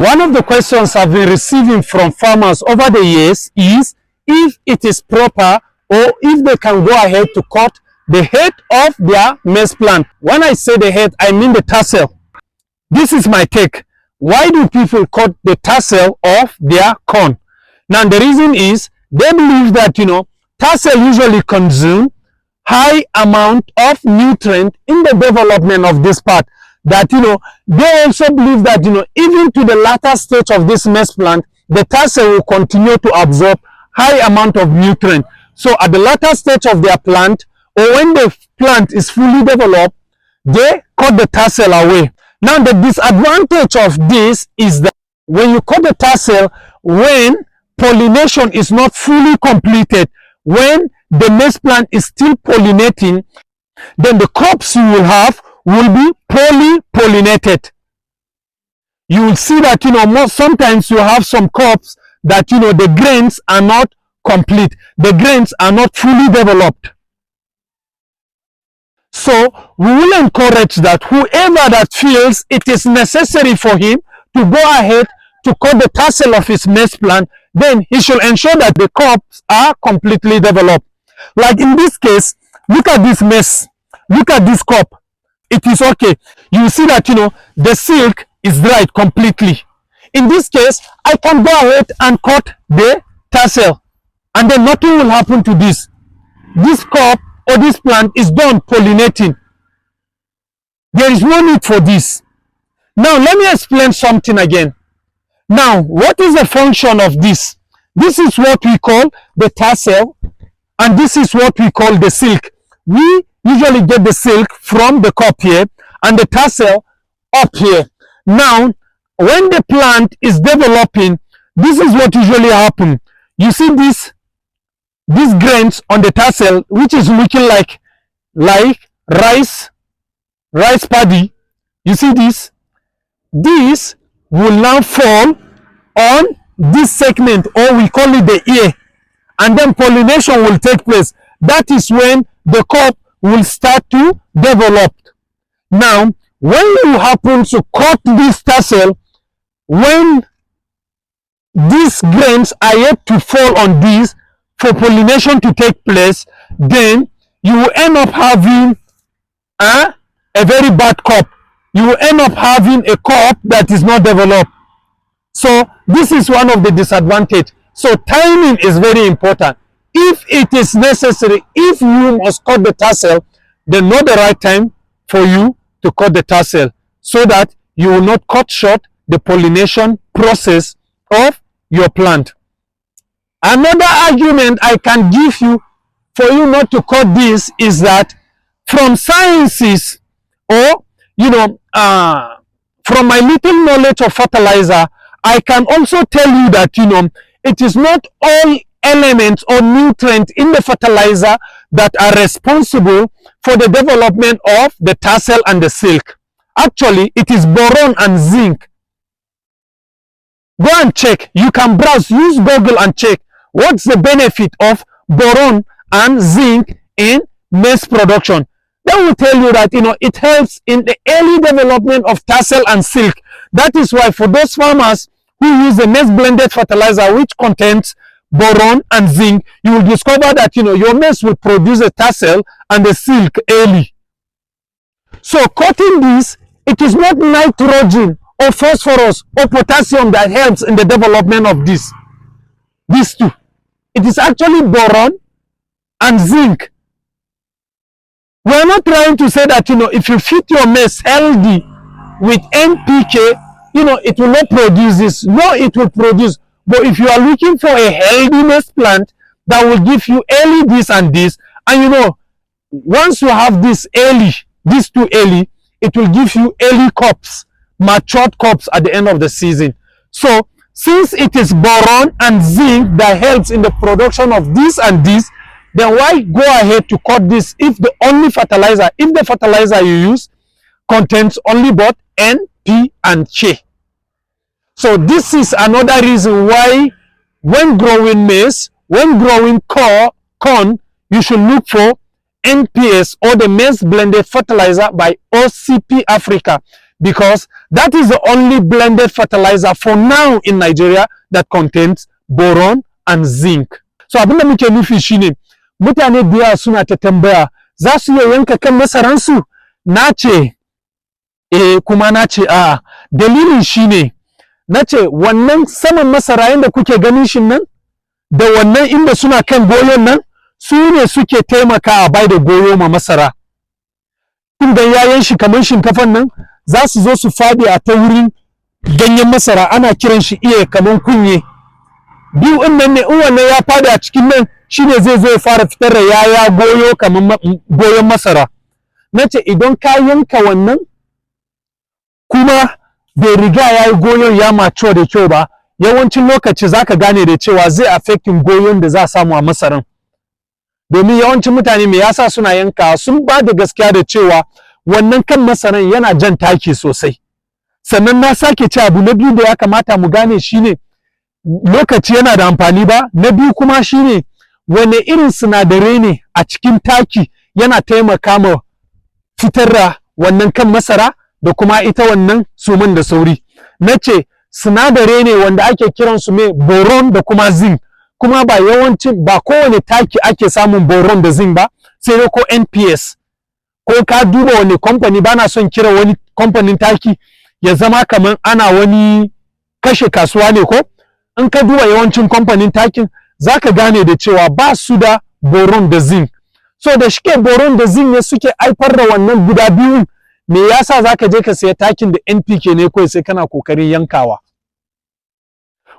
One of the questions I've been receiving from farmers over the years is if it is proper or if they can go ahead to cut the head of their maize plant. When I say the head, I mean the tassel. This is my take. Why do people cut the tassel of their corn? Now, the reason is they believe that, tassel usually consume high amount of nutrient in the development of this part. That, they also believe that, even to the latter stage of this maize plant, the tassel will continue to absorb high amount of nutrient. So at the latter stage of their plant, or when the plant is fully developed, they cut the tassel away. Now, the disadvantage of this is that when you cut the tassel, when pollination is not fully completed, when the maize plant is still pollinating, then the crops you will have will be poorly pollinated. You will see that, sometimes you have some crops that, the grains are not complete. The grains are not fully developed. So we will encourage that whoever that feels it is necessary for him to go ahead to cut the tassel of his maize plant, then he should ensure that the crops are completely developed. Like in this case, look at this maize. Look at this crop. It is okay. You see that, the silk is dried completely. In this case, I can go ahead and cut the tassel, and then nothing will happen to this. This crop or this plant is done pollinating. There is no need for this. Now, let me explain something again. Now, what is the function of this? This is what we call the tassel, and this is what we call the silk. We usually get the silk from the crop here and the tassel up here. Now, when the plant is developing, this is what usually happens. You see these grains on the tassel, which is looking like rice paddy. You see this? This will now fall on this segment, or we call it the ear, and then pollination will take place. That is when the crop will start to develop. Now, when you happen to cut this tassel, when these grains are yet to fall on these for pollination to take place, then you will end up having a very bad crop. You will end up having a crop that is not developed. So this is one of the disadvantages. So timing is very important. If it is necessary, if you must cut the tassel, then know the right time for you to cut the tassel, so that you will not cut short the pollination process of your plant. Another argument I can give you for you not to cut this is that from sciences, or from my little knowledge of fertilizer, I can also tell you that it is not all elements or nutrients in the fertilizer that are responsible for the development of the tassel and the silk. Actually, it is boron and zinc. Go and check. You can browse, use Google and check what's the benefit of boron and zinc in maize production. That will tell you that it helps in the early development of tassel and silk. That is why for those farmers who use the maize blended fertilizer, which contains boron and zinc, you will discover that your maize will produce a tassel and a silk early. So cutting this, it is not nitrogen or phosphorus or potassium that helps in the development of these two. It is actually boron and zinc. We are not trying to say that if you feed your maize healthy with NPK, it will not produce this. No, it will produce. But if you are looking for a healthy maize plant that will give you early this and this, and once you have this early, these two early, it will give you early crops, matured crops at the end of the season. So since it is boron and zinc that helps in the production of this and this, then why go ahead to cut this if the fertilizer you use contains only both N, P, and K? So this is another reason why when growing maize, when growing corn, you should look for NPS, or the maize blended fertilizer by OCP Africa. because that is the only blended fertilizer for now in Nigeria that contains boron and zinc. So abinda muke nufi shine mutane da yawa suna ta tambaya za su iya yanka kan masaransu, na ce kuma na ce a'a. Dalilin shine na ce wannan saman masara yanda kuke ganin shi nan da wannan inda suna kan goyon nan su ne suke taimaka a bai da goyo ma masara. Inda yayan shi kamar shinkafan nan za su zo su faɗi a ta wurin ganyen masara, ana kiran shi iya kamar kunye. Biyu in nan ne, in wannan ya faɗi a cikin nan shine zai zo ya fara fitar da yaya goyo kamar goyon masara. Na ce idan ka yanka wannan kuma bai riga ya yi goyon ya mature da kyau ba, yawancin lokaci za ka gane da cewa zai affecting goyon da za a samu a masaran. Domin yawancin mutane me yasa suna yanka, sun ba da gaskiya da cewa wannan kan masaran yana jan taki sosai. Sannan na sake ce abu na biyu da ya kamata mu gane shine lokaci yana da amfani ba. Na biyu kuma shine wane irin sinadarai ne a cikin taki yana taimaka ma fitar da wannan kan masara da kuma ita wannan suman da sauri. Na ce sinadarai ne wanda ake kiransu mai boron da kuma zinc, kuma ba yawancin ba kowane taki ake samun boron da zinc ba, sai dai ko NPS. Ko ka duba wani kamfani, bana son kira wani kamfanin taki ya zama kaman ana wani kashe kasuwa ne ko, in ka duba yawancin kamfanin takin zaka gane da cewa ba su da boron da zinc. So da shike boron da zinc ne suke haifar da wannan guda biyun, me yasa zaka je ka saya takin da NPK ne kawai sai kana kokarin yankawa.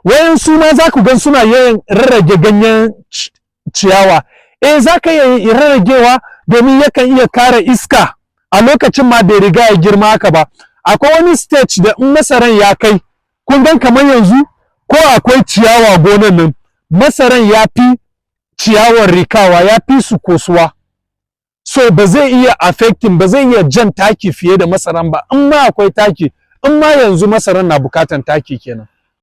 Wayan su ma za ku gan suna yayin rarrage ganyen ciyawa. Za ka iya rarragewa domin yakan iya kare iska a lokacin ma bai riga ya girma haka ba. Akwai wani stage da in masaran ya kai, kun gan kamar yanzu ko akwai ciyawa gonan nan, masaran ya fi ciyawar rikawa, ya fi su kosuwa. So ba zai iya affecting, ba zai iya jan taki fiye da masaran ba. In ma akwai taki, in ma yanzu masaran na bukatan taki kenan.